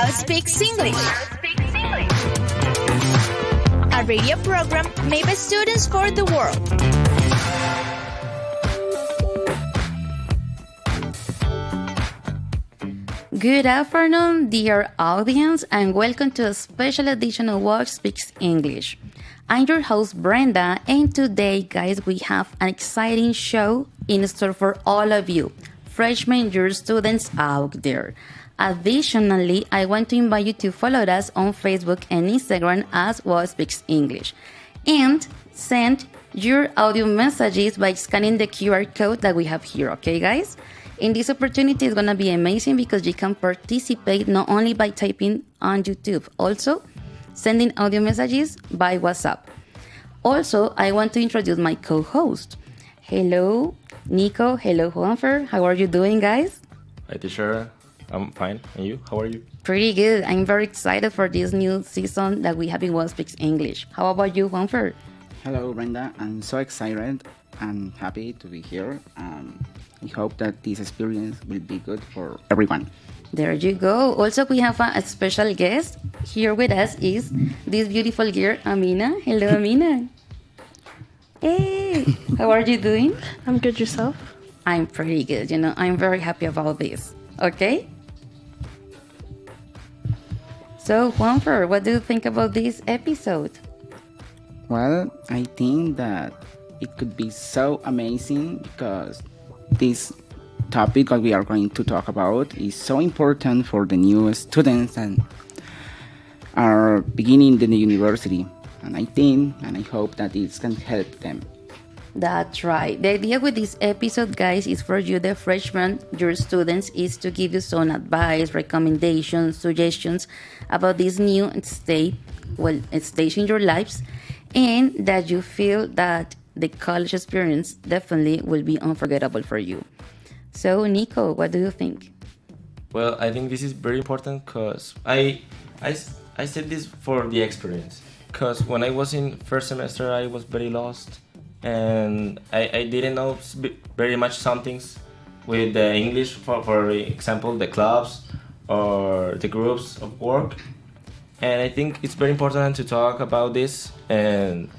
World Speaks English, a radio program made by students for the world. Good afternoon, dear audience, and welcome to a special edition of World Speaks English. I'm your host, Brenda, and today, guys, we have an exciting show in store for all of you, freshman year students out there. Additionally, I want to invite you to follow us on Facebook and Instagram as World Speaks English, and send your audio messages by scanning the QR code that we have here, okay, guys? And this opportunity is going to be amazing because you can participate not only by typing on YouTube, also sending audio messages by WhatsApp. Also, I want to introduce my co-host. Hello, Nico. Hello, Juanfer. How are you doing, guys? Hi, teacher. I'm fine. And you? How are you? Pretty good. I'm very excited for this new season that we have in World Speaks English. How about you, Juanfer? Hello, Brenda. I'm so excited and happy to be here. I hope that this experience will be good for everyone. There you go. Also, we have a special guest. Here with us is this beautiful girl, Amina. Hello, Amina. Hey, how are you doing? I'm good, yourself? I'm pretty good. I'm very happy about this. Okay? So, Juanfer, what do you think about this episode? Well, I think that it could be so amazing because this topic that we are going to talk about is so important for the new students and are beginning in the university. And I think and I hope that it can help them. That's right. The idea with this episode, guys, is for you, the freshmen, your students, is to give you some advice, recommendations, suggestions about this new stage in your lives, and that you feel that the college experience definitely will be unforgettable for you. So, Nico, what do you think? Well, I think this is very important because I said this for the experience. Because when I was in first semester, I was very lost. And I didn't know very much some things with the English, for example, the clubs or the groups of work. And I think it's very important to talk about this and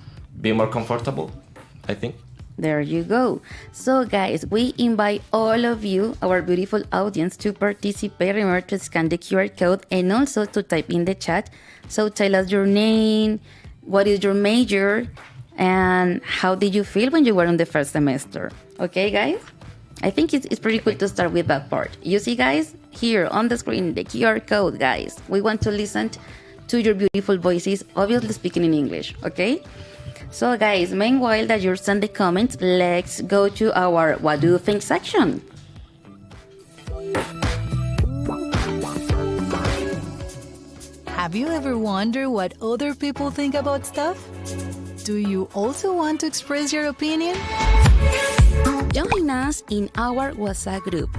be more comfortable, I think. There you go. So, guys, we invite all of you, our beautiful audience, to participate. Remember to scan the QR code and also to type in the chat. So tell us your name, what is your major, and how did you feel when you were in the first semester? Okay, guys? I think it's pretty cool to start with that part. You see, guys, here on the screen, the QR code, guys. We want to listen to your beautiful voices, obviously speaking in English, okay? So, guys, meanwhile that you're sending comments, let's go to our What Do You Think section. Have you ever wondered what other people think about stuff? Do you also want to express your opinion? Join us in our WhatsApp group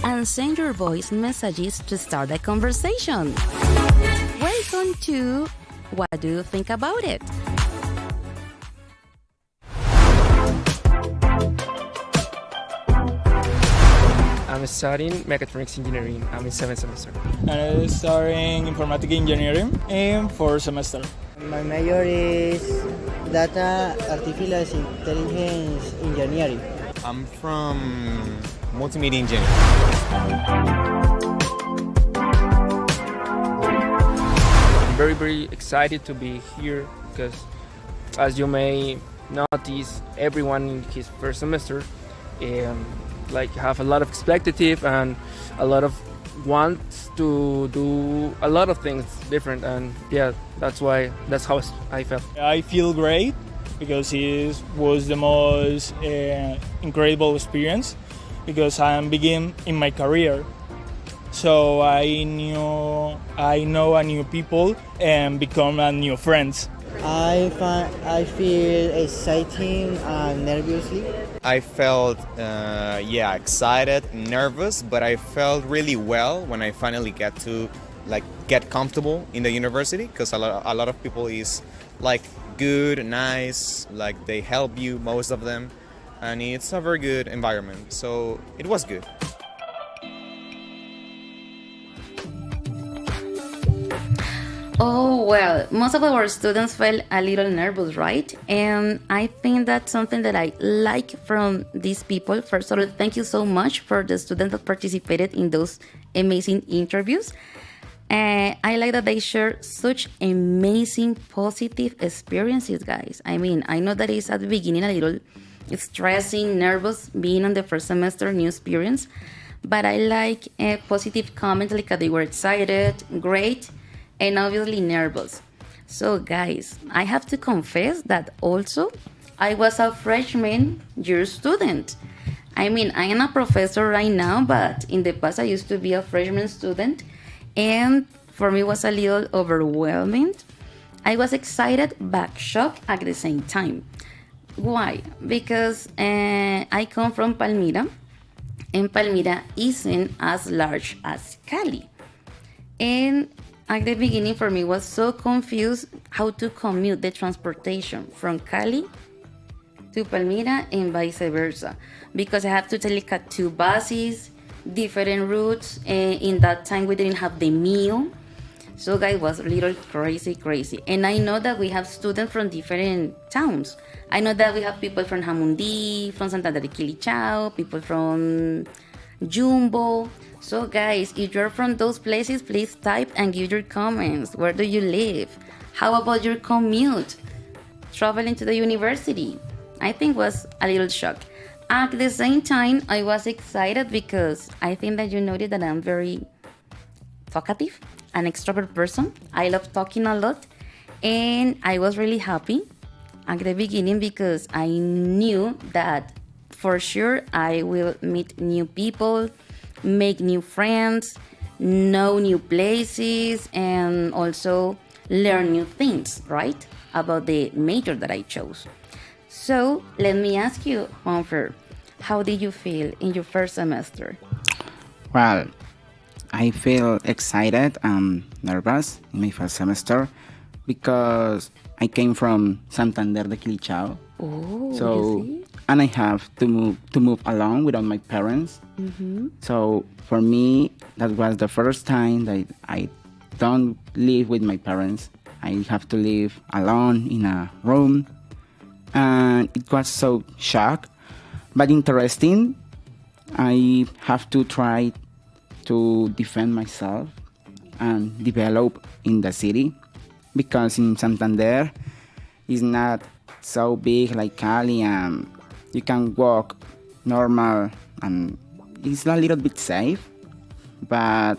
and send your voice messages to start a conversation. Welcome to What Do You Think About It? I'm studying mechatronics engineering. I'm in 7th semester. And I'm studying informatic engineering in 4th semester. My major is data artificial intelligence engineering. I'm from multimedia engineering. I'm very, very excited to be here because, as you may notice, everyone in his first semester have a lot of expectative and a lot of wants to do a lot of things different, and yeah, that's how I felt. I feel great because it was the most incredible experience because I am beginning in my career. So I know a new people and become a new friends. I feel exciting and nervously. I felt excited, nervous, but I felt really well when I finally get comfortable in the university, because a lot of people is good, nice, they help you, most of them, and it's a very good environment. So it was good. Oh, well, most of our students felt a little nervous, right? And I think that's something that I like from these people. First of all, thank you so much for the students that participated in those amazing interviews. I like that they share such amazing positive experiences, guys. I mean, I know that it's at the beginning a little stressing, nervous, being on the first semester, new experience. But I like positive comments like they were excited, great, and obviously nervous. So, guys, I have to confess that also I was a freshman year student. I mean, I am a professor right now, but in the past I used to be a freshman student, and for me it was a little overwhelming. I was excited but shocked at the same time. Why? Because I come from Palmira, and Palmira isn't as large as Cali. And at the beginning for me was so confused how to commute the transportation from Cali to Palmira and vice versa, because I have to take like two buses, different routes, and in that time we didn't have the meal. So guys, it was a little crazy. And I know that we have students from different towns. I know that we have people from Jamundi, from Santander de Quilichao, people from Jumbo. So guys, if you're from those places, please type and give your comments. Where do you live? How about your commute? Traveling to the university? I think was a little shock. At the same time, I was excited because I think that you noted that I'm very talkative, an extrovert person. I love talking a lot. And I was really happy at the beginning because I knew that for sure I will meet new people, make new friends, know new places, and also learn new things, right? About the major that I chose. So let me ask you, Juanfer, how did you feel in your first semester? Well, I feel excited and nervous in my first semester because I came from Santander de Quilichao. Oh, so you see? And I have to move along without my parents. So for me, that was the first time that I don't live with my parents. I have to live alone in a room, and it was so shock, but interesting. I have to try to defend myself and develop in the city, because in Santander it's not so big like Cali, and you can walk normal and it's a little bit safe. But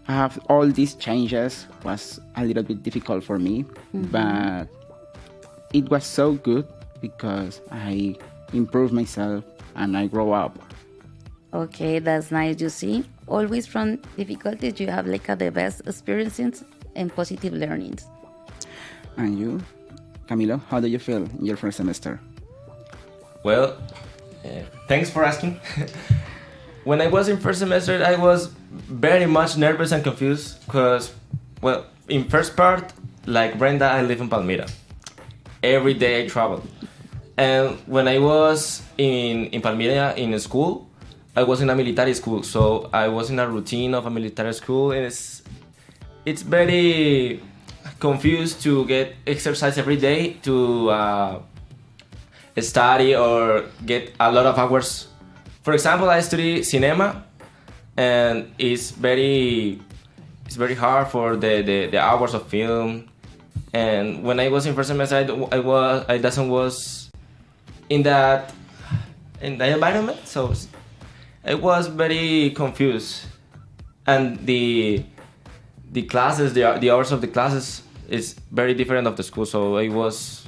have all these changes was a little bit difficult for me, but it was so good because I improved myself and I grow up. Okay, that's nice. You see, always from difficulties, you have like the best experiences and positive learnings. And you, Camilo, how do you feel in your first semester? Well, thanks for asking. When I was in first semester, I was very much nervous and confused because, well, in first part, like Brenda, I live in Palmira. Every day I travel. And when I was in Palmira in school, I was in a military school, so I was in a routine of a military school, and it's very confused to get exercise every day, to study or get a lot of hours. For example, I study cinema, and it's very hard for the hours of film. And when I was in first semester, I doesn't was in the environment, so I was very confused. And the classes, the hours of the classes is very different of the school, so I was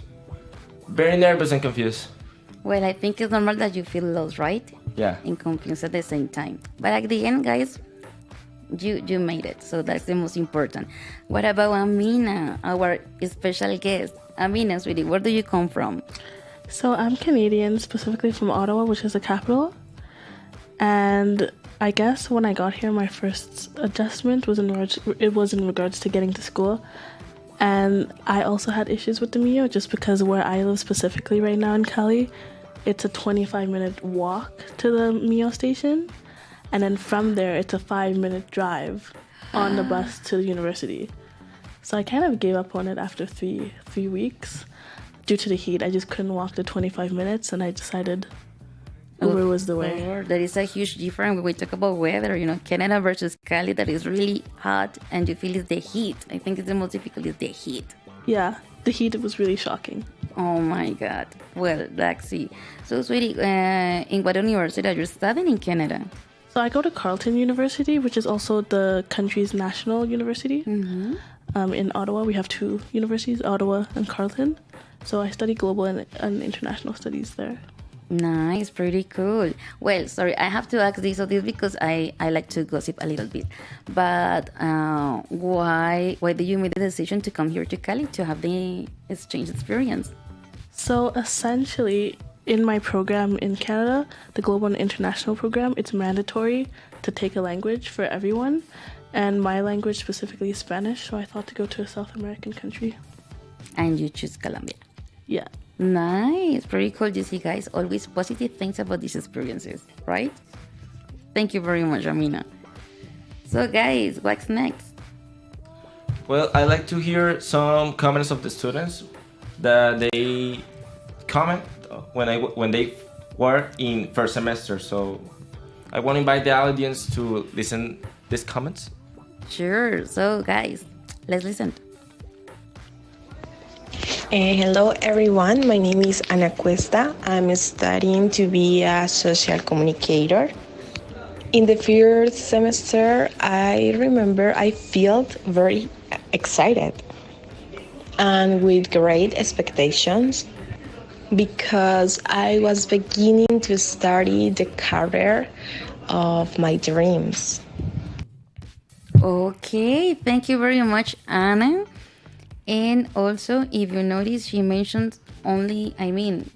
very nervous and confused. Well, I think it's normal that you feel lost, right? Yeah. And confused at the same time. But at the end, guys, you made it, so that's the most important. What about Amina, our special guest? Amina, sweetie, where do you come from? So I'm Canadian, specifically from Ottawa, which is the capital. And I guess when I got here, my first adjustment was in regards to getting to school. And I also had issues with the Mio, just because where I live specifically right now in Cali, it's a 25-minute walk to the Mio station. And then from there, it's a 5-minute drive on the bus to the university. So I kind of gave up on it after three weeks due to the heat. I just couldn't walk the 25 minutes, and I decided Uber was the way. There is a huge difference when we talk about weather, Canada versus Cali, that is really hot, and you feel it's the heat. I think it's the most difficult is the heat. Yeah, the heat was really shocking. Oh my God. Well, Lexi. So, sweetie, in what university are you studying in Canada? So I go to Carleton University, which is also the country's national university. Mm-hmm. In Ottawa, we have two universities, Ottawa and Carleton. So I study global and international studies there. Nice, pretty cool. Well, sorry, I have to ask this or this because I like to gossip a little bit. But why did you make the decision to come here to Cali to have the exchange experience? So essentially, in my program in Canada, the Global and International program, it's mandatory to take a language for everyone. And my language specifically is Spanish, so I thought to go to a South American country. And you choose Colombia. Yeah. Nice, pretty cool. You see, guys, always positive things about these experiences, right? Thank you very much, Amina. So, guys, what's next? Well, I like to hear some comments of the students that they comment when they were in first semester. So, I want to invite the audience to listen these comments. Sure. So, guys, let's listen. Hello everyone, my name is Ana Cuesta. I'm studying to be a social communicator. In the first semester, I remember I felt very excited and with great expectations because I was beginning to study the career of my dreams. Okay, thank you very much, Anna. And also, if you notice, she mentioned only,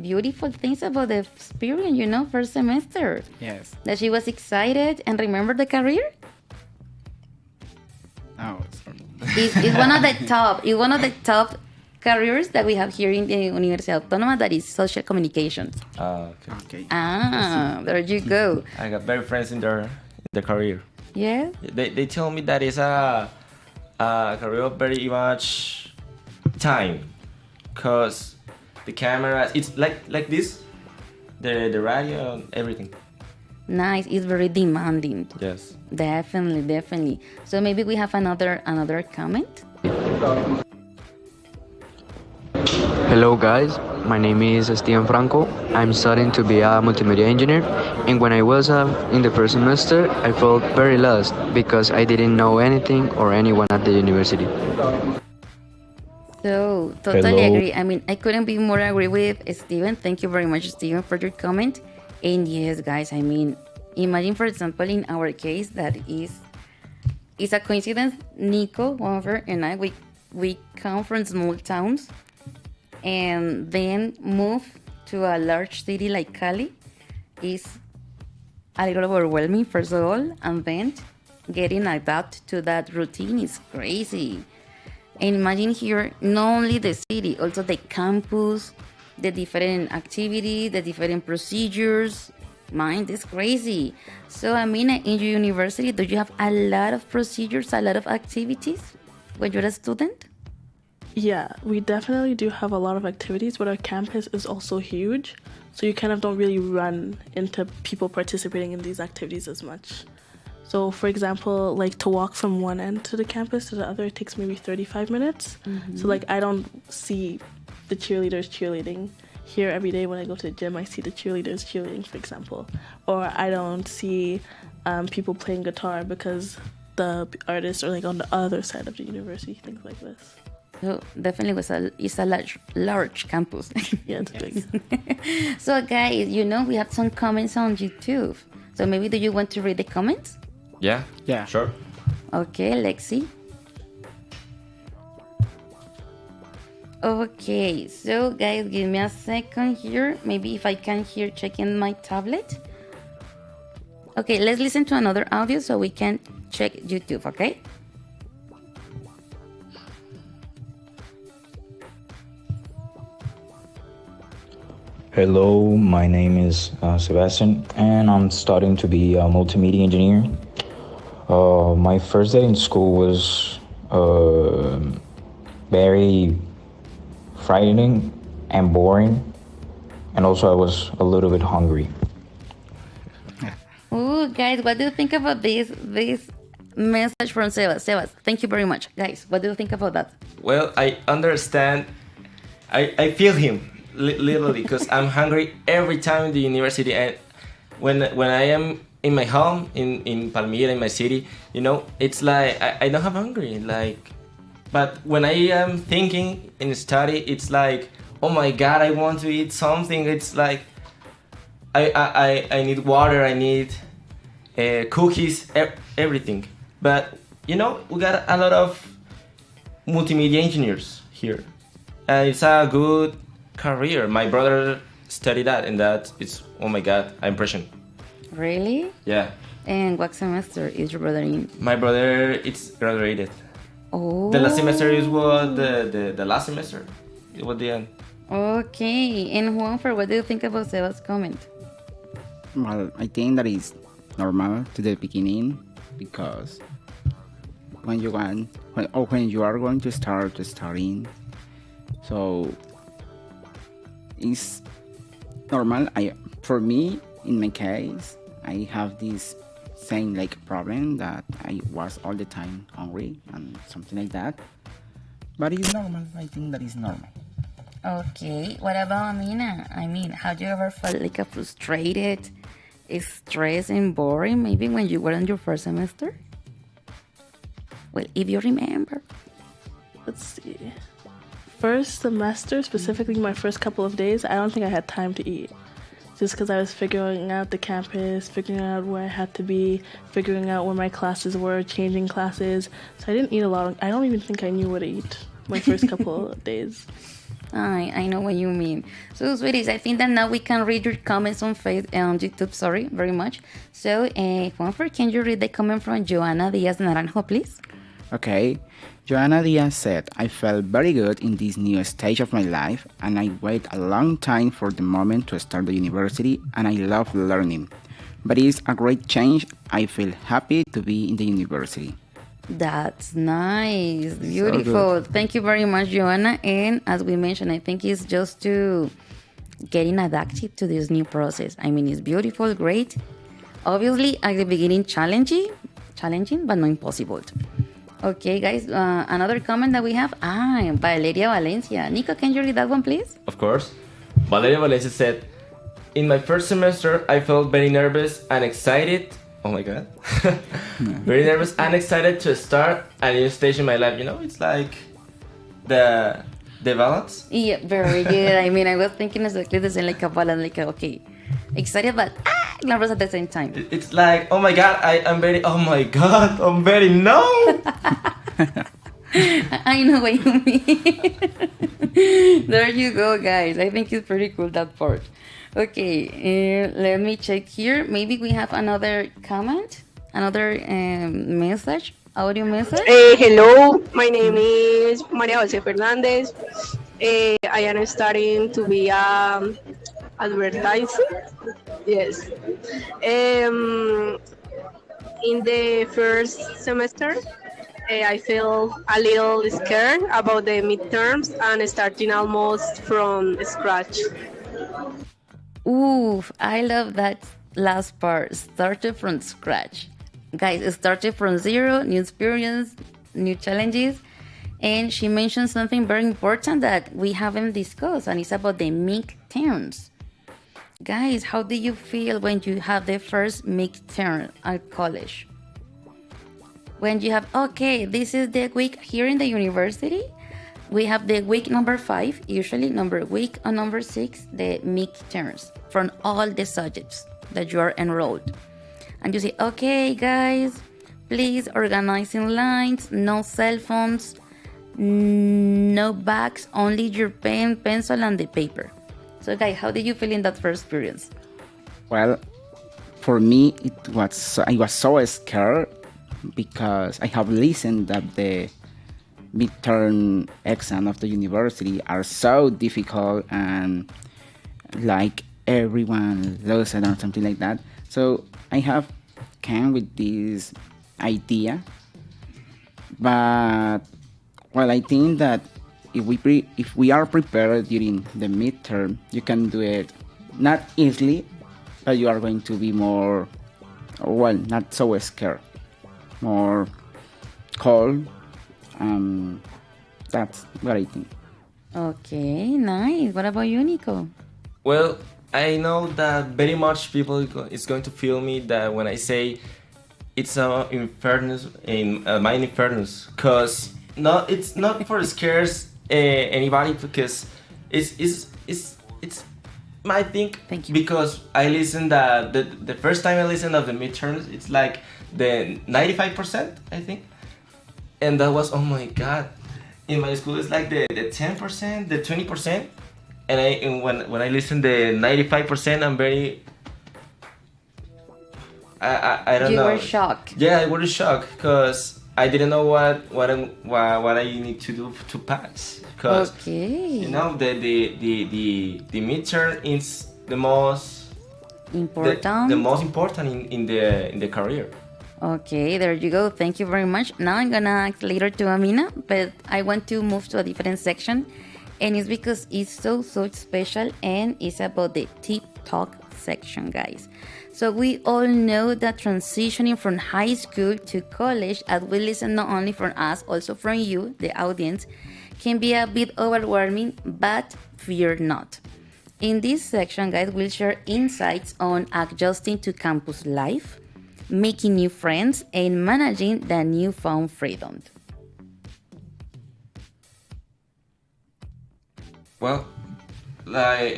beautiful things about the experience, first semester. Yes. That she was excited and remember the career? Oh, It's one of the top careers that we have here in the Universidad Autónoma, that is social communications. Okay. There you go. I got very friends in the career. Yeah? They tell me that it's a career of very much time, because the cameras, it's like this, the radio and everything. Nice. It's very demanding. Yes. Definitely. So maybe we have another comment. Hello guys, my name is Steven Franco. I'm studying to be a multimedia engineer, and when I was in the first semester, I felt very lost because I didn't know anything or anyone at the university. So, totally Hello. agree. I couldn't be more agree with Steven. Thank you very much, Steven, for your comment. And yes, guys, imagine, for example, in our case, that it's a coincidence. Nico, Wanfer, and I, we come from small towns and then move to a large city like Cali is a little overwhelming, first of all, and then getting adapted to that routine is crazy. And imagine here, not only the city, also the campus, the different activities, the different procedures. Mind is crazy. So, Amina, in your university, do you have a lot of procedures, a lot of activities when you're a student? Yeah, we definitely do have a lot of activities, but our campus is also huge. So you kind of don't really run into people participating in these activities as much. So, for example, like to walk from one end to the campus to the other, it takes maybe 35 minutes. Mm-hmm. So, I don't see the cheerleaders cheerleading. Here every day when I go to the gym, I see the cheerleaders cheerleading, for example. Or I don't see people playing guitar because the artists are on the other side of the university, things like this. So definitely it's a large campus. Yeah, it's big. So guys, we have some comments on YouTube. So maybe do you want to read the comments? Yeah, sure. Okay, Lexi. Okay, so guys, give me a second here. Maybe if I can hear checking my tablet. Okay, let's listen to another audio so we can check YouTube, okay? Hello, my name is Sebastian, and I'm studying to be a multimedia engineer. My first day in school was very frightening and boring, and also I was a little bit hungry. Oh, guys, what do you think about this message from Sebas? Sebas, thank you very much. Guys, what do you think about that? Well, I understand. I feel him literally because I'm hungry every time in the university, and when I am in my home in Palmira, in my city, it's like I don't have hungry. Like, but when I am thinking in study, it's like, oh my God, I want to eat something. It's like I need water. I need cookies, everything. But we got a lot of multimedia engineers here, and it's a good career. My brother studied that, and that it's, oh my God, I'm impressed. Really? Yeah. And what semester is your brother in? My brother, it's graduated. Oh. The last semester is what the last semester. It was the end. Okay. And Juanfer, what do you think about Sebas' comment? Well, I think that is normal to the beginning, because when you are going to start studying, so it's normal. For me, in my case, I have this same problem that I was all the time hungry and something like that. But it's normal. I think that is normal. Okay. What about Amina? I mean, have you ever felt like a frustrated, stressed, and boring maybe when you were on your first semester? Well, if you remember. Let's see. First semester, specifically my first couple of days, I don't think I had time to eat. Just because I was figuring out the campus, figuring out where I had to be, figuring out where my classes were, changing classes. So I didn't eat a lot. I don't even think I knew what to eat my first couple of days. I know what you mean. So, sweeties, I think that now we can read your comments on YouTube. Sorry, very much. So, Juanfer, can you read the comment from Joana Diaz Naranjo, please? Okay. Joanna Diaz said, I felt very good in this new stage of my life, and I wait a long time for the moment to start the university, and I love learning. But it's a great change. I feel happy to be in the university. That's nice. Beautiful. So thank you very much, Joanna. And as we mentioned, I think it's just to getting adapted to this new process. I mean, it's beautiful, great. Obviously, at the beginning, challenging, but not impossible. Okay, guys, another comment that we have. Valeria Valencia. Nico, can you read that one, please? Of course. Valeria Valencia said, in my first semester, I felt very nervous and excited. Oh my God. Very nervous and excited to start a new stage in my life. It's like the balance. Yeah, very good. I mean, I was thinking exactly the same, like a balance, like, okay, excited, but nervous at the same time. It's like, oh my God, I'm very, oh my God, I'm very, no. I know what you mean. There you go, guys. I think it's pretty cool, that part. Okay, let me check here. Maybe we have another comment, another message, audio message. Hello, my name is Maria Jose Fernandez. I am studying to be advertising. Yes. In the first semester, I feel a little scared about the midterms and starting almost from scratch. Oof, I love that last part. Started from scratch. Guys, it started from zero, new experience, new challenges. And she mentioned something very important that we haven't discussed, and it's about the midterms. Guys, how do you feel when you have the first midterm at college? When you have, okay, this is the week here in the university. We have the week number 5, usually week on number 6, the midterms from all the subjects that you are enrolled. And you say, okay, guys, please organize in lines, no cell phones, no bags, only your pen, pencil, and the paper. So, guys, how did you feel in that first experience? Well, for me, I was so scared because I have listened that the midterm exam of the university are so difficult and like everyone loves it or something like that. So I have came with this idea, but Well, I think that if we are prepared during the midterm, you can do it not easily, but you are going to be more, well, not so scared, more cold. That's what I think. Okay, nice. What about you, Nico? Well, I know that very much people is going to feel me that when I say it's a infernus in my infernus, cause no, it's not for scares anybody because it's my thing. Thank you. Because I listened the first time I listened of the midterms, it's like the 95% I think, and that was, oh my god. In my school, it's like the 10%, the 20%, and when I listen the 95%, I'm very. I don't know. You were shocked. Yeah, I was shocked because I didn't know what I need to do to pass. Because Okay. you know the midterm is the most Important. the most important in the career. Okay, there you go. Thank you very much. Now I'm gonna ask later to Amina, but I want to move to a different section, and it's because it's so special, and it's about the tip talk section, guys. So we all know that transitioning from high school to college, as we listen not only from us, also from you, the audience, can be a bit overwhelming, but fear not. In this section, guys, we'll share insights on adjusting to campus life, making new friends, and managing the newfound freedom. Well, like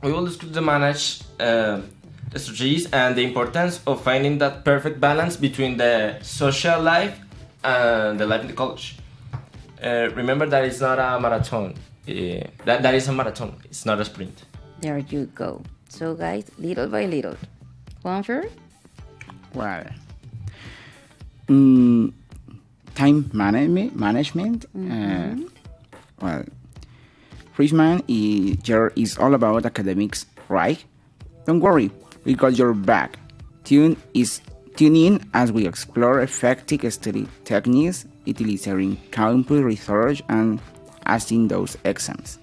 we will discuss the manage strategies and the importance of finding that perfect balance between the social life and the life in the college. Remember that it's not a marathon. That is a marathon. It's not a sprint. There you go. So, guys, little by little. Juanfer? Well, time management. Well, freshman year is all about academics, right? Don't worry, we got your back. Tune in as we explore effective study techniques, utilizing campus research, and passing those exams.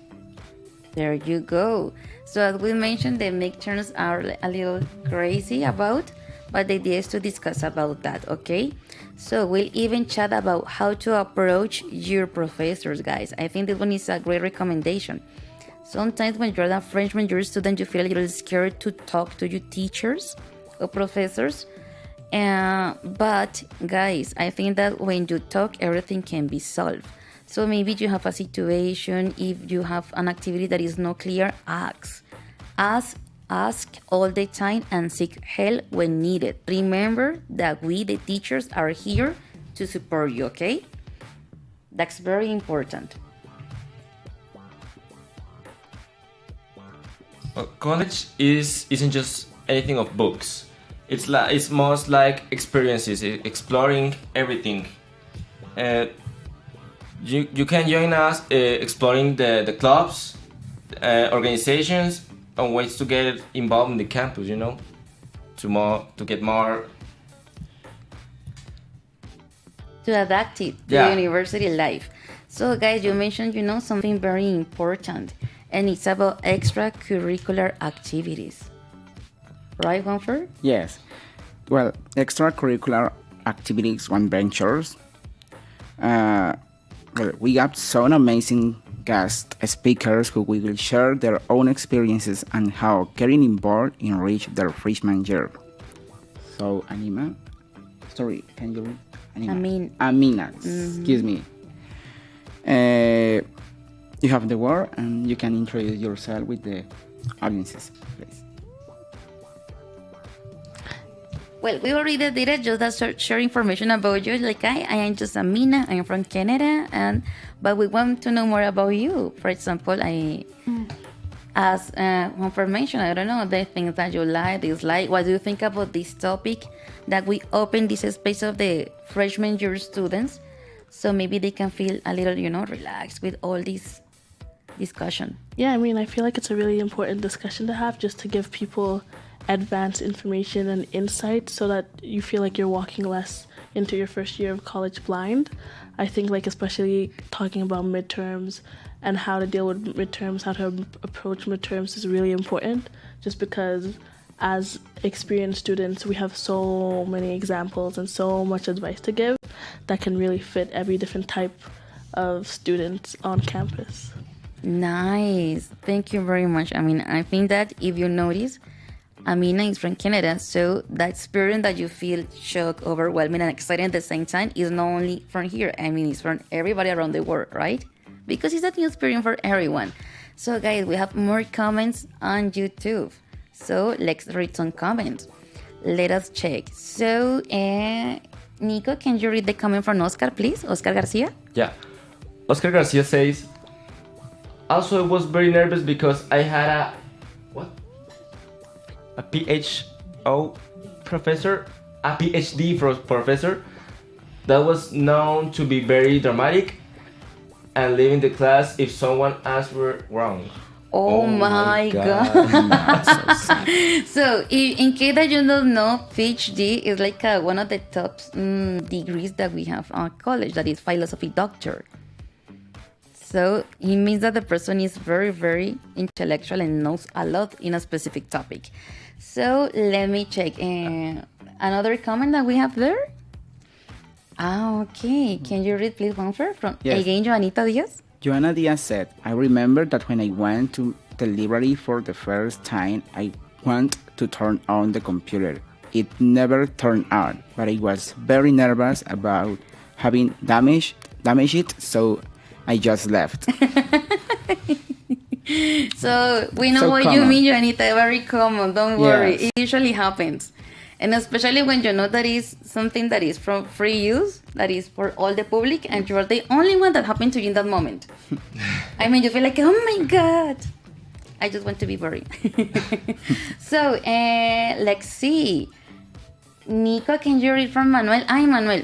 There you go. So as we mentioned, the midterms are a little crazy about, but the idea is to discuss about that, okay? So we'll even chat about how to approach your professors, guys. I think this one is a great recommendation. Sometimes when you're a freshman, you're a student, you feel a little scared to talk to your teachers or professors. But guys, I think that when you talk, everything can be solved. So maybe you have a situation, if you have an activity that is not clear, ask all the time and seek help when needed. Remember that we, the teachers, are here to support you, okay? That's very important. Well, college isn't just anything of books. It's most like experiences, exploring everything. You can join us exploring the clubs, organizations, and ways to get involved in the campus, you know, to get more. To adapt it to university life. So guys, you mentioned, something very important, and it's about extracurricular activities. Right, Juanfer? Yes. Well, extracurricular activities and ventures. Well, we have some amazing guest speakers who will share their own experiences and how getting involved enrich their freshman year. So, Amina, can you read? Amina, excuse me. You have the word and you can introduce yourself with the audiences, please. Well, we already did it, just that share information about you. Like I am just Amina, I'm from Canada, but we want to know more about you. For example, as information, I don't know, the things that you like, dislike. What do you think about this topic that we open this space of the freshman year students, so maybe they can feel a little, relaxed with all this discussion? Yeah, I feel like it's a really important discussion to have, just to give people advanced information and insight so that you feel like you're walking less into your first year of college blind. I think like especially talking about midterms and how to deal with midterms, how to approach midterms is really important, just because as experienced students, we have so many examples and so much advice to give that can really fit every different type of students on campus. Nice. Thank you very much. I mean, I think that if you notice, Amina is from Canada, so that experience that you feel shocked, overwhelming, and exciting at the same time is not only from here. I mean, it's from everybody around the world, right? Because it's a new experience for everyone. So, guys, we have more comments on YouTube. So, let's read some comments. Let us check. So, Nico, can you read the comment from Oscar, please? Oscar Garcia? Yeah. Oscar Garcia says, also I was very nervous because I had a PhD professor that was known to be very dramatic and leaving the class if someone answered wrong. Oh my God. So, in case that you don't know, PhD is like one of the top degrees that we have on college, that is philosophy doctor. So, it means that the person is very, very intellectual and knows a lot in a specific topic. So, let me check. Another comment that we have there? Okay. Can you read, please, one from again, Joanita Diaz? Joanna Diaz said, I remember that when I went to the library for the first time, I wanted to turn on the computer. It never turned on, but I was very nervous about having damaged it, so I just left. So we know what you mean, Joanita. Very common. Don't worry. It usually happens. And especially when you know that is something that is from free use, that is for all the public, and you are the only one that happened to you in that moment. I mean, you feel like, oh my God, I just want to be buried. So, let's see. Nico, can you read from Manuel? Hi, Manuel.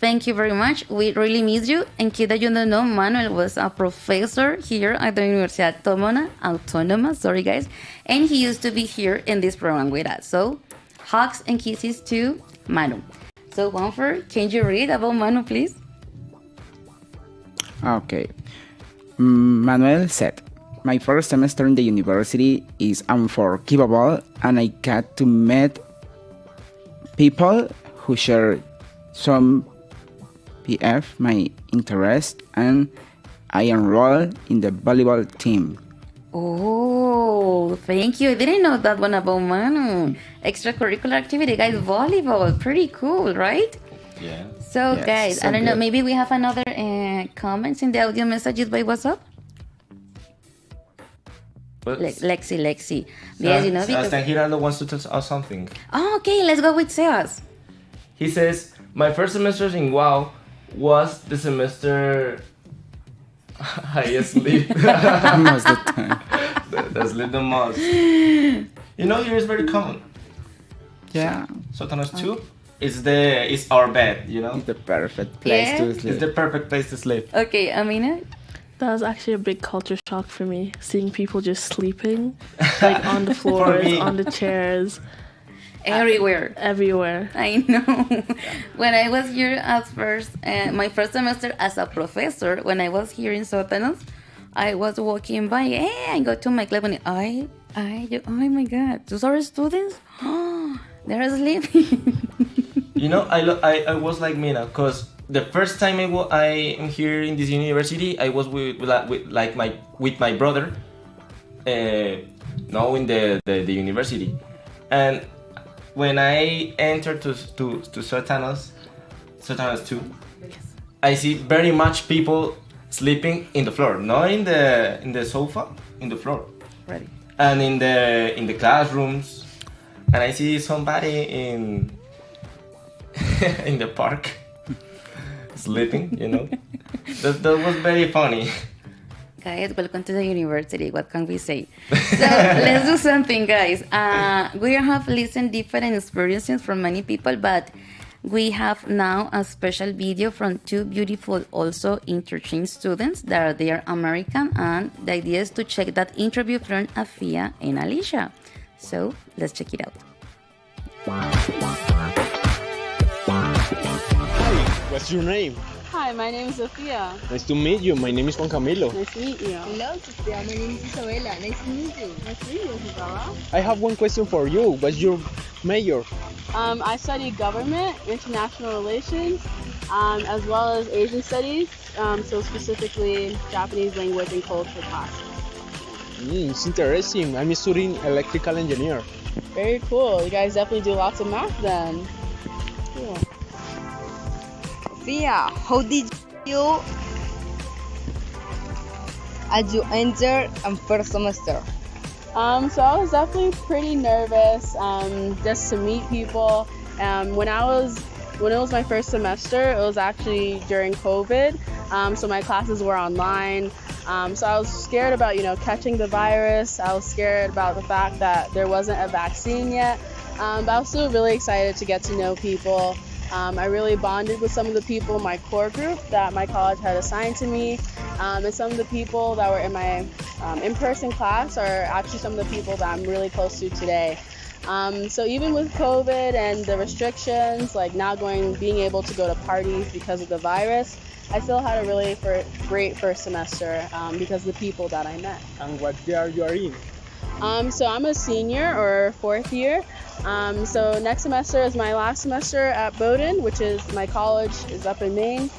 Thank you very much. We really miss you. And kid that you don't know, Manuel was a professor here at the Universidad Autónoma, sorry guys. And he used to be here in this program with us. So, hugs and kisses to Manu. So, Juanfer, can you read about Manu, please? Okay. Manuel said, my first semester in the university is unforgivable, and I got to meet people who share some PF my interest, and I enrolled in the volleyball team. Oh, thank you. I didn't know that one about Manu. Extracurricular activity, guys. Volleyball. Pretty cool, right? Yeah. So, yes, guys, I don't know. Maybe we have another comments in the audio messages by WhatsApp? Lexi. Yes, you know, because... Giraldo wants to tell us something. Oh, okay. Let's go with Sebas. He says, my first semester in WOW was the semester I sleep. Most of the time. I sleep the most. You know, here is very common. Yeah. Sotanos 2 is our bed, you know? It's the perfect place to sleep. It's the perfect place to sleep. Okay, Amina? That was actually a big culture shock for me, seeing people just sleeping, like on the floors, on the chairs. Everywhere. I know. When I was here at first, my first semester as a professor, when I was here in Sótanos, I was walking by, I go to my class and oh my God, those are students? They're sleeping. You know, I was like Mina, because the first time I am here in this university, I was with my brother, now in the university, and when I entered to Sotanos 2, I see very much people sleeping in the floor, not in the sofa, in the floor. Ready. And in the classrooms, and I see somebody in the park sleeping. You know, that was very funny. Guys, welcome to the university. What can we say? So let's do something, guys. We have listened different experiences from many people, but we have now a special video from two beautiful, also interchange students that they are American, and the idea is to check that interview from Afia and Alicia. So let's check it out. What's your name? Hi, my name is Sofia. Nice to meet you. My name is Juan Camilo. Nice to meet you. Hello, Sophia. My name is Isabella. Nice to meet you. Nice to meet you, Isabella. I have one question for you. What's your major? I study government, international relations, as well as Asian studies, so specifically Japanese language and culture classes. It's interesting. I'm studying electrical engineer. Very cool. You guys definitely do lots of math then. Cool. Sophia, how did you as you enter first semester? So I was definitely pretty nervous just to meet people. When it was my first semester, it was actually during COVID, so my classes were online. So I was scared about, catching the virus. I was scared about the fact that there wasn't a vaccine yet, but I was still really excited to get to know people. I really bonded with some of the people in my core group that my college had assigned to me, and some of the people that were in my in-person class are actually some of the people that I'm really close to today. So even with COVID and the restrictions, like not being able to go to parties because of the virus, I still had a really great first semester because of the people that I met. And what year you are in? So I'm a senior or fourth year. So next semester is my last semester at Bowdoin, which is my college is up in Maine.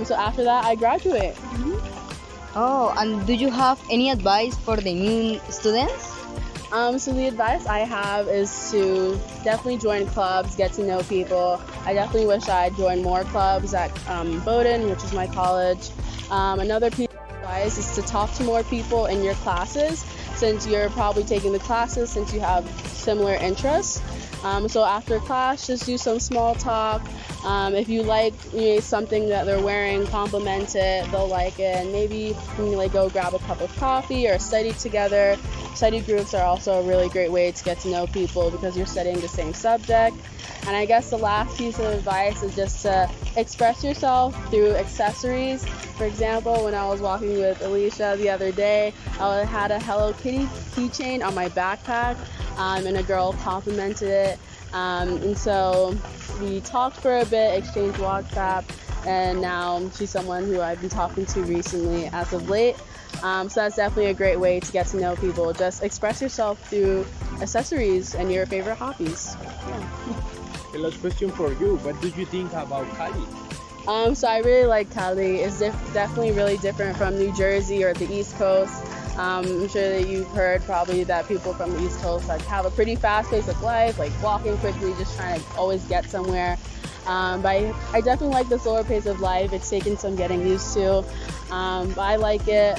So after that, I graduate. Oh, and do you have any advice for the new students? So the advice I have is to definitely join clubs, get to know people. I definitely wish I'd joined more clubs at Bowdoin, which is my college. Another piece of advice is to talk to more people in your classes, since you're probably taking the classes since you have similar interests. So after class, just do some small talk. If you like something that they're wearing, compliment it, they'll like it, and maybe you can go grab a cup of coffee or study together. Study groups are also a really great way to get to know people because you're studying the same subject. And I guess the last piece of advice is just to express yourself through accessories. For example, when I was walking with Alicia the other day, I had a Hello Kitty keychain on my backpack, and a girl complimented it. And so we talked for a bit, exchanged WhatsApp, and now she's someone who I've been talking to recently as of late. So that's definitely a great way to get to know people. Just express yourself through accessories and your favorite hobbies. Yeah. The last question for you. What do you think about Cali? So I really like Cali. It's definitely really different from New Jersey or the East Coast. I'm sure that you've heard probably that people from the East Coast have a pretty fast pace of life, like walking quickly, just trying to always get somewhere. But I definitely like the slower pace of life. It's taken some getting used to, but I like it.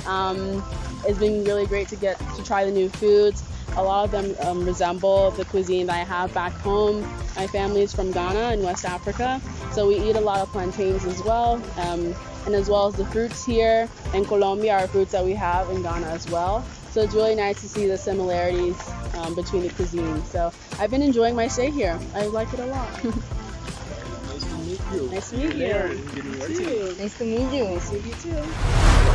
It's been really great to get to try the new foods. A lot of them resemble the cuisine that I have back home. My family is from Ghana in West Africa, so we eat a lot of plantains as well. And as well as the fruits here in Colombia are fruits that we have in Ghana as well. So it's really nice to see the similarities between the cuisines. So I've been enjoying my stay here. I like it a lot. Nice to meet you. Nice to meet you. Nice to meet you. Nice to meet you too.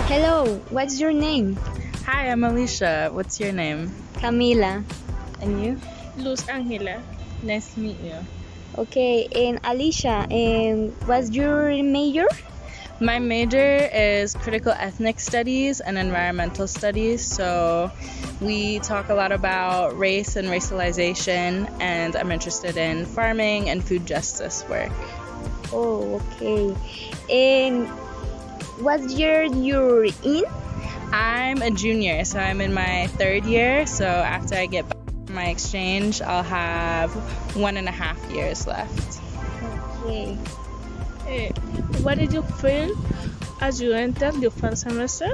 Hello, what's your name? Hi, I'm Alicia. What's your name? Camila. And you? Luz Angela. Nice to meet you. Okay, and Alicia, what's your major? My major is critical ethnic studies and environmental studies. So we talk a lot about race and racialization, and I'm interested in farming and food justice work. Oh, okay. And what year you're in? I'm a junior, so I'm in my third year. So after I get back from my exchange, I'll have 1.5 years left. Okay. What did you feel as you entered your first semester?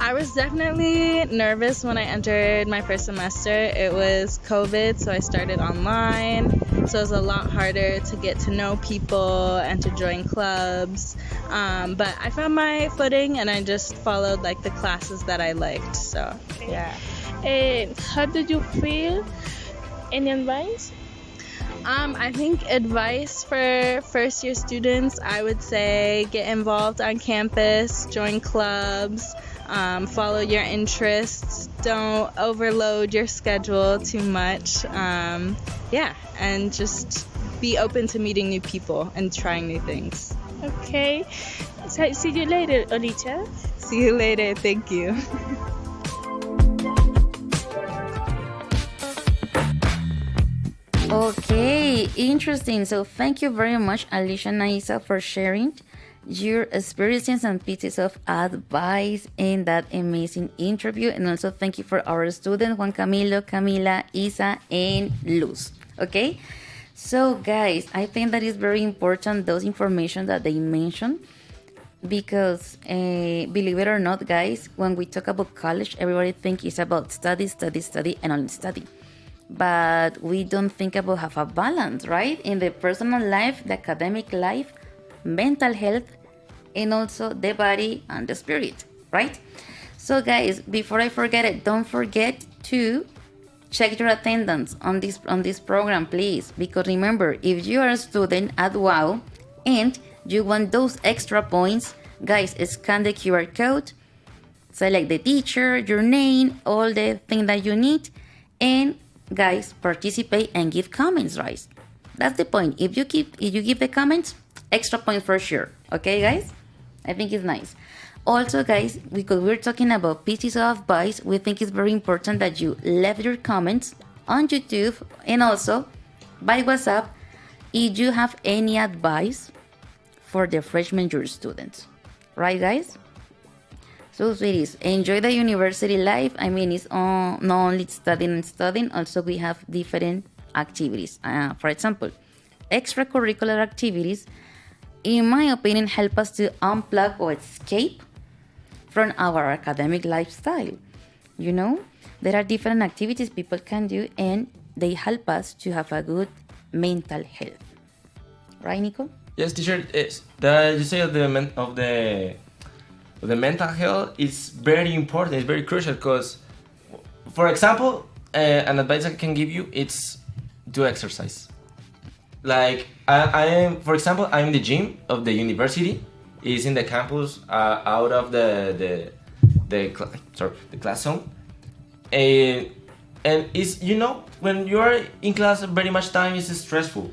I was definitely nervous when I entered my first semester. It was COVID, so I started online. So it was a lot harder to get to know people and to join clubs. But I found my footing and I just followed the classes that I liked. So yeah. How did you feel? Any advice? I think advice for first year students, I would say get involved on campus, join clubs, follow your interests, don't overload your schedule too much, and just be open to meeting new people and trying new things. Okay. So, see you later, Alicia. See you later. Thank you. Okay, interesting. So thank you very much, Alicia and Aisa, for sharing your experiences and pieces of advice in that amazing interview. And also thank you for our students, Juan Camilo, Camila, Isa, and Luz. Okay? So guys, I think that is very important, those information that they mentioned, because believe it or not, guys, when we talk about college, everybody thinks it's about study, study, study, and only study. But we don't think about have a balance, right? In the personal life, the academic life, mental health, and also the body and the spirit, right? So guys, before I forget it, don't forget to check your attendance on this program, please, because remember, if you are a student at WOW and you want those extra points, guys, scan the QR code, select the teacher, your name, all the thing that you need, and guys, participate and give comments, right? That's the point. If you give the comments, extra points for sure. Okay, guys? I think it's nice. Also, guys, because we're talking about pieces of advice, we think it's very important that you leave your comments on YouTube and also by WhatsApp if you have any advice for the freshman year students. Right, guys? So, sweeties, enjoy the university life. I mean, it's not only studying and studying, also we have different activities. For example, extracurricular activities, in my opinion, help us to unplug or escape from our academic lifestyle. You know, there are different activities people can do and they help us to have a good mental health. Right, Nico? Yes, teacher. You say of the mental health is very important. It's very crucial because, for example, an advice I can give you it's do exercise. Like I am, for example, I'm in the gym of the university. It's in the campus, out of the class zone, and it's when you are in class very much time is stressful.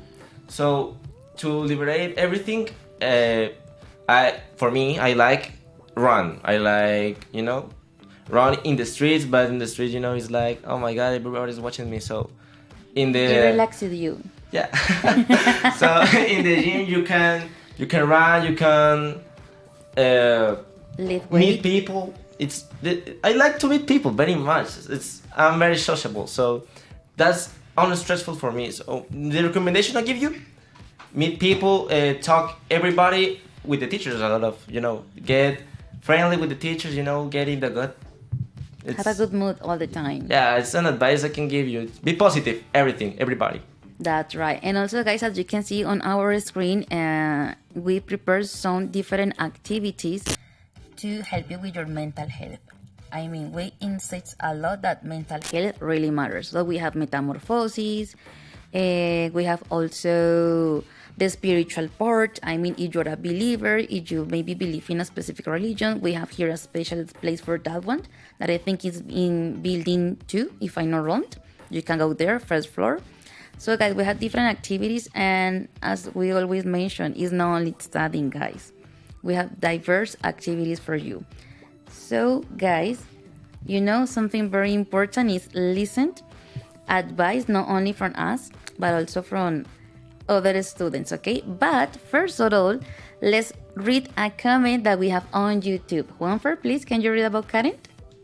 So to liberate everything, I like run. I like run in the streets, but in the streets it's like, oh my god, everybody's watching me. So it relaxes you. Yeah. So in the gym you can run, you can meet people. I like to meet people very much. I'm very sociable, so that's unstressful for me. So the recommendation I give you: meet people, talk everybody with the teachers. A lot of get friendly with the teachers. Get in the gut. Have a good mood all the time. Yeah, it's an advice I can give you. Be positive, everybody. That's right. And also, guys, as you can see on our screen, we prepared some different activities to help you with your mental health. I mean, we insist a lot that mental health really matters. So we have metamorphosis. We have also the spiritual part. I mean, if you're a believer, if you maybe believe in a specific religion, we have here a special place for that one that I think is in building 2, if I'm not wrong. You can go there, first floor. So guys, we have different activities, and as we always mention, it's not only studying, guys. We have diverse activities for you. So guys, something very important is listen, advice not only from us, but also from other students, okay? But first of all, let's read a comment that we have on YouTube. Juanfer, please, can you read about Karen?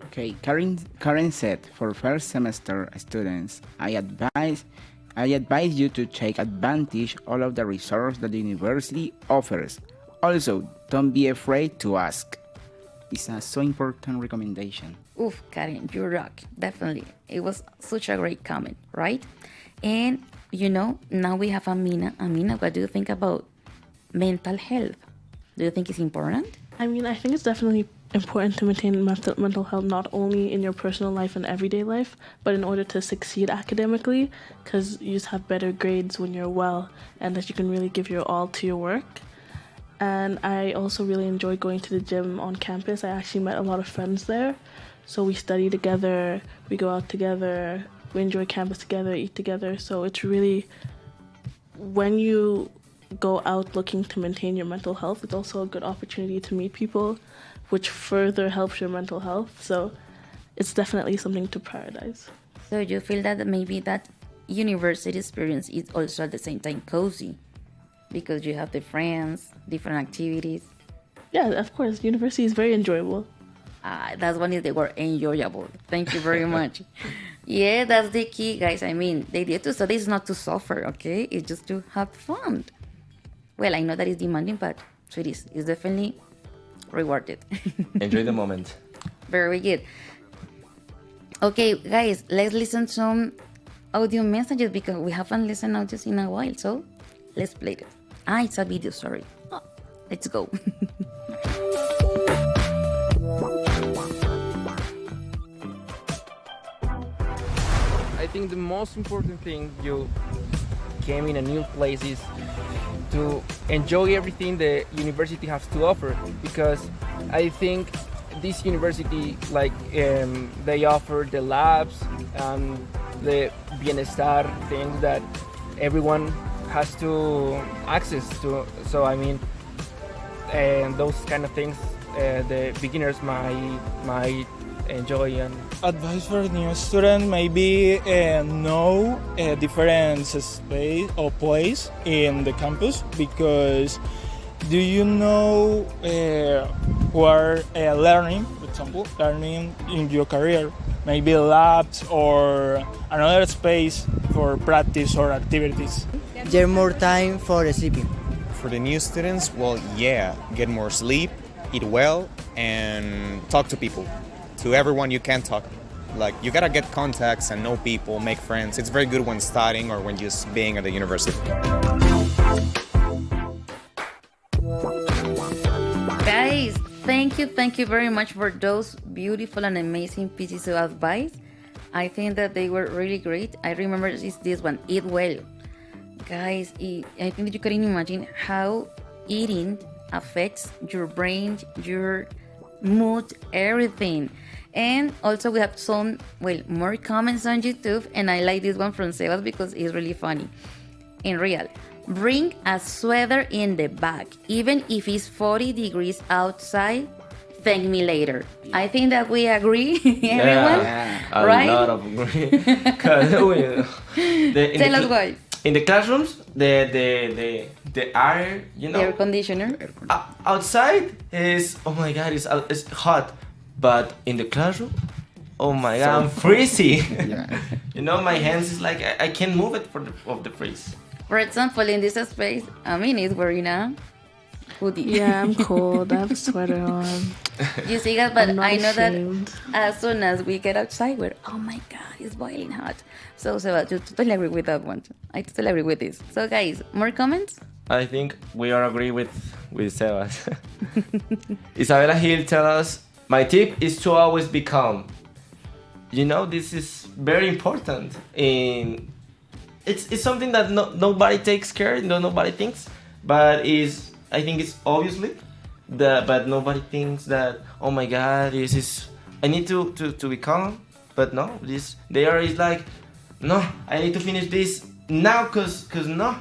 Okay, Karen said, for first semester students, I advise you to take advantage all of the resources that the university offers. Also, don't be afraid to ask. It's a so important recommendation. Oof, Karen, you rock. Definitely. It was such a great comment, right? And, now we have Amina. Amina, what do you think about mental health? Do you think it's important? I mean, I think it's definitely important to maintain mental health not only in your personal life and everyday life, but in order to succeed academically, because you just have better grades when you're well and that you can really give your all to your work. And I also really enjoy going to the gym on campus. I actually met a lot of friends there. So we study together, we go out together, we enjoy campus together, eat together. So it's really, when you go out looking to maintain your mental health, it's also a good opportunity to meet people, which further helps your mental health. So it's definitely something to prioritize. So you feel that maybe that university experience is also at the same time cozy because you have the friends, different activities. Yeah, of course. University is very enjoyable. That's one is the word enjoyable. Thank you very much. Yeah, that's the key, guys. I mean, the idea to study is not to suffer, okay? It's just to have fun. Well, I know that it's demanding, but so it is. It's definitely rewarded. Enjoy the moment. Very good. Okay, guys, let's listen to some audio messages because we haven't listened audios in a while. So let's play it. It's a video, sorry. Oh, let's go. I think the most important thing you came in a new place is to enjoy everything the university has to offer, because I think this university, like they offer the labs and the bienestar things that everyone has to access to. So I mean, and those kind of things the beginners might enjoy. And advice for a new student, maybe know a different space or place in the campus, because do you know who are learning, for example, learning in your career, maybe labs or another space for practice or activities? There more time for sleeping. For the new students, well, yeah, get more sleep, eat well, and talk to people. To everyone you can talk. Like, you gotta get contacts and know people, make friends. It's very good when studying or when just being at the university. Guys, thank you very much for those beautiful and amazing pieces of advice. I think that they were really great. I remember this one, eat well. Guys, I think that you can imagine how eating affects your brain, your mood, everything. And also we have some, more comments on YouTube, and I like this one from Sebas because it's really funny. In real, bring a sweater in the bag, even if it's 40 degrees outside. Thank me later. I think that we agree, everyone, right? A lot of agree. Tell us why. In the classrooms, the air, you know, the air conditioner outside is, oh my god, it's hot, but in the classroom, oh my god, I'm freezing. You know, my hands is like I can't move it of the freeze. For example, in this space, Amin is wearing a hoodie. Yeah, I'm cold. I have a sweater on. You see, guys, but I know ashamed. that as soon as we get outside, we're, oh my god, it's boiling hot. So, you totally agree with that one. I totally agree with this. So, guys, more comments? I think we are agree with Sebas. Isabella Hill tell us, my tip is to always be calm. You know, this is very important. It's something that nobody takes care, nobody thinks, but I think it's obviously but nobody thinks that, oh my god, this is, I need to be calm. But no, is like, no, I need to finish this now, cause no,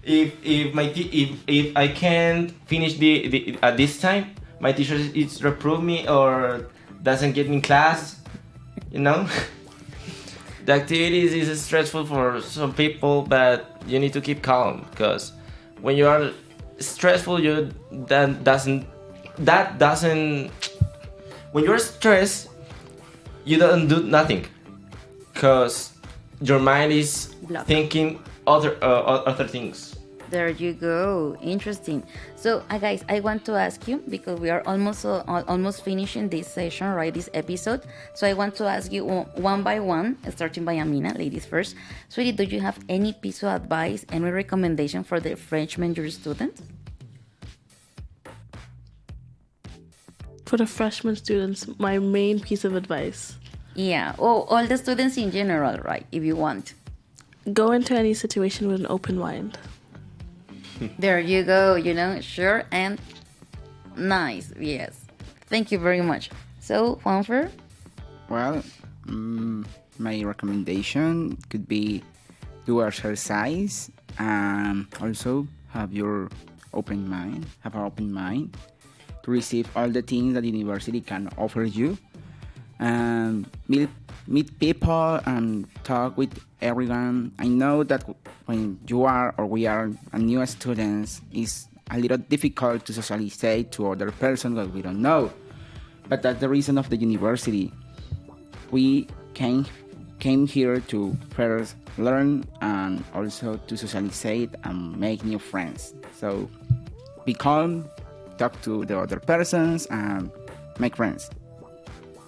if I can't finish the at this time, my teacher is reprove me or doesn't get me in class, you know. The activities is stressful for some people, but you need to keep calm, because when you are stressful, when you're stressed, you don't do nothing, because your mind is thinking other things. There you go. Interesting. So, guys, I want to ask you, because we are almost finishing this session, right? This episode. So I want to ask you one by one, starting by Amina, ladies first. Sweetie, do you have any piece of advice, any recommendation for the French major students? For the freshman students, my main piece of advice. Yeah. Oh, all the students in general, right? If you want. Go into any situation with an open mind. There you go, sure and nice, yes. Thank you very much. So, Juanfer? Well, my recommendation could be do exercise and also have your open mind, have an open mind to receive all the things that the university can offer you, and meet people and talk with everyone. I know that when you are or we are a new students, it's a little difficult to socialize to other person that we don't know, but that's the reason of the university. We came here to first learn and also to socialize and make new friends. So be calm, talk to the other persons, and make friends.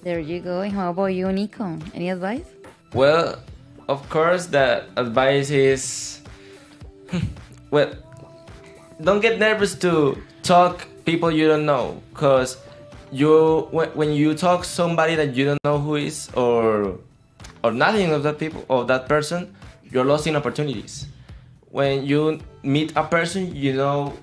There you go. And how about you, Nico? Any advice? Well, of course, the advice is, well, don't get nervous to talk people you don't know, because when you talk somebody that you don't know who is or nothing of that people of that person, you're losing opportunities. When you meet a person, you know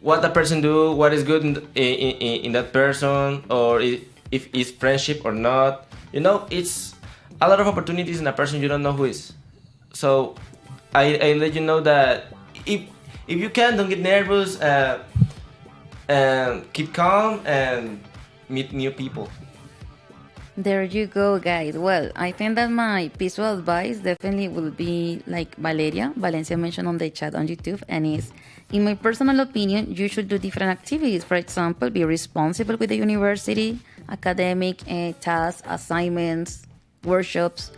what the person do, what is good in that person, or if it's friendship or not. You know, it's a lot of opportunities in a person you don't know who is. So I let you know that if you can, don't get nervous, and keep calm and meet new people. There you go, guys. Well, I think that my piece of advice definitely will be like Valencia mentioned on the chat on YouTube, and is, in my personal opinion, you should do different activities. For example, be responsible with the university, academic tasks, assignments, workshops,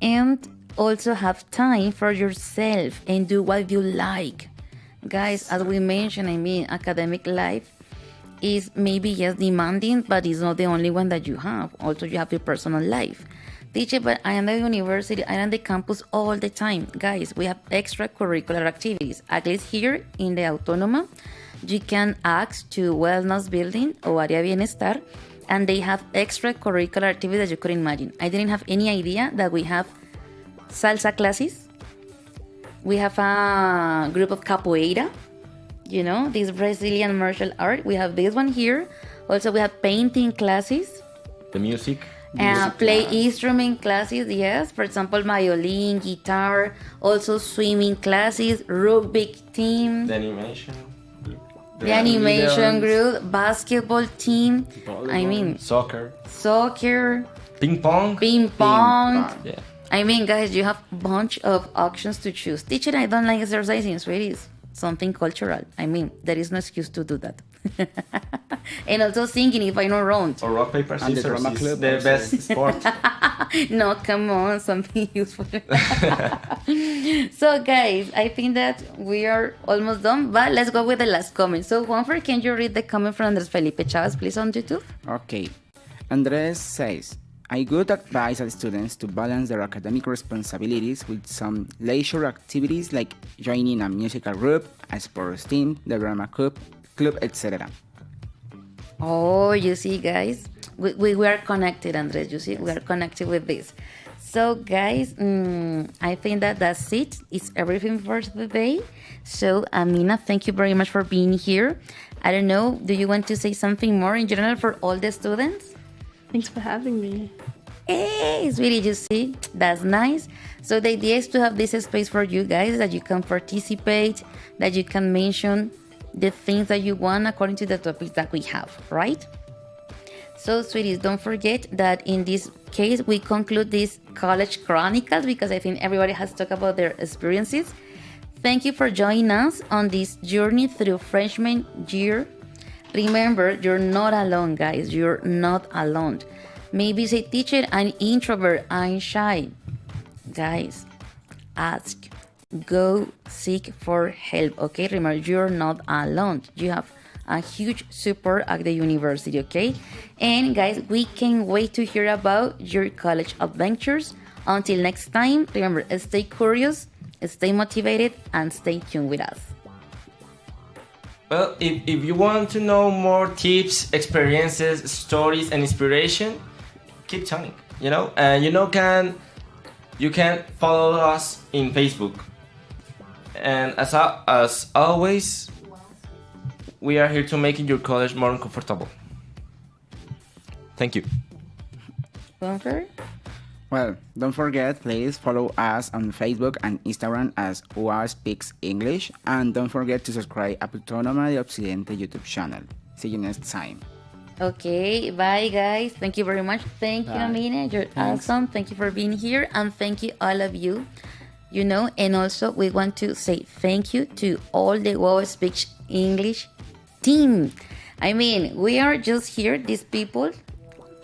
and also have time for yourself and do what you like. Guys, as we mentioned, I mean, academic life is maybe yes demanding, but it's not the only one that you have. Also, you have your personal life. Teacher, but I am at the university, I am at the campus all the time. Guys, we have extracurricular activities. At least here in the Autónoma, you can ask to Wellness Building or Área Bienestar, and they have extracurricular activities that you couldn't imagine. I didn't have any idea that we have salsa classes. We have a group of capoeira, you know, this Brazilian martial art. We have this one here. Also, we have painting classes. The music. Play instrument classes, yes. For example, violin, guitar. Also, swimming classes, rugby team. The animation. The animation group, basketball team. Volleyball, I mean, soccer. Ping pong. Yeah. I mean, guys, you have a bunch of options to choose. Teacher, I don't like exercising. Sweetie, it's something cultural. I mean, there is no excuse to do that. And also singing, if I know wrong. Or rock, paper, scissors is the best sport. No, come on, something useful. So, guys, I think that we are almost done, but let's go with the last comment. So, Juanfer, can you read the comment from Andres Felipe Chavez, please, on YouTube? Okay. Andres says, I would advise students to balance their academic responsibilities with some leisure activities like joining a musical group, a sports team, the drama club, etc. Oh, you see, guys, we are connected, Andres. You see, we are connected with this. So, guys, I think that that's it. It's everything for today. So, Amina, thank you very much for being here. I don't know, do you want to say something more in general for all the students? Thanks for having me. Hey, sweetie, you see, that's nice. So the idea is to have this space for you guys, that you can participate, that you can mention the things that you want according to the topics that we have, right? So, sweeties, don't forget that in this case, we conclude this college chronicles, because I think everybody has talked about their experiences. Thank you for joining us on this journey through freshman year. Remember, you're not alone, guys. You're not alone. Maybe say, teacher, I'm introvert, I'm shy. Guys, ask. Go seek for help, okay? Remember, you're not alone. You have a huge support at the university, okay? And guys, we can't wait to hear about your college adventures. Until next time, remember, stay curious, stay motivated, and stay tuned with us. Well, if you want to know more tips, experiences, stories, and inspiration, keep tuning, you know? And you can follow us in Facebook. And as always, we are here to make your college more comfortable. Thank you. Juanfer? Well, don't forget, please follow us on Facebook and Instagram as UA Speaks English. And don't forget to subscribe a Autónoma de Occidente YouTube channel. See you next time. Okay, bye guys. Thank you very much. Thank you, Bye. Amina. You're Thanks. awesome. Thank you for being here. And thank you, all of you. You know, and also we want to say thank you to all the UA Speaks English team. I mean, we are just here, these people,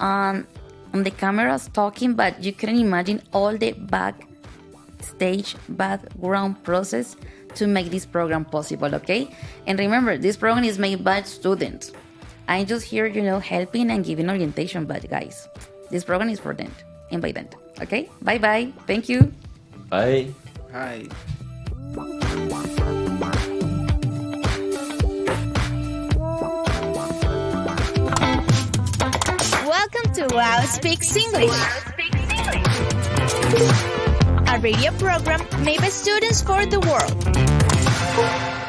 on the cameras talking, but you can imagine all the backstage background process to make this program possible, okay? And remember, this program is made by students. I'm just here, you know, helping and giving orientation, but guys, this program is for them and by them, okay? Bye-bye. Thank you. Bye. Hi. Welcome to Wow Speaks English, a radio program made by students for the world.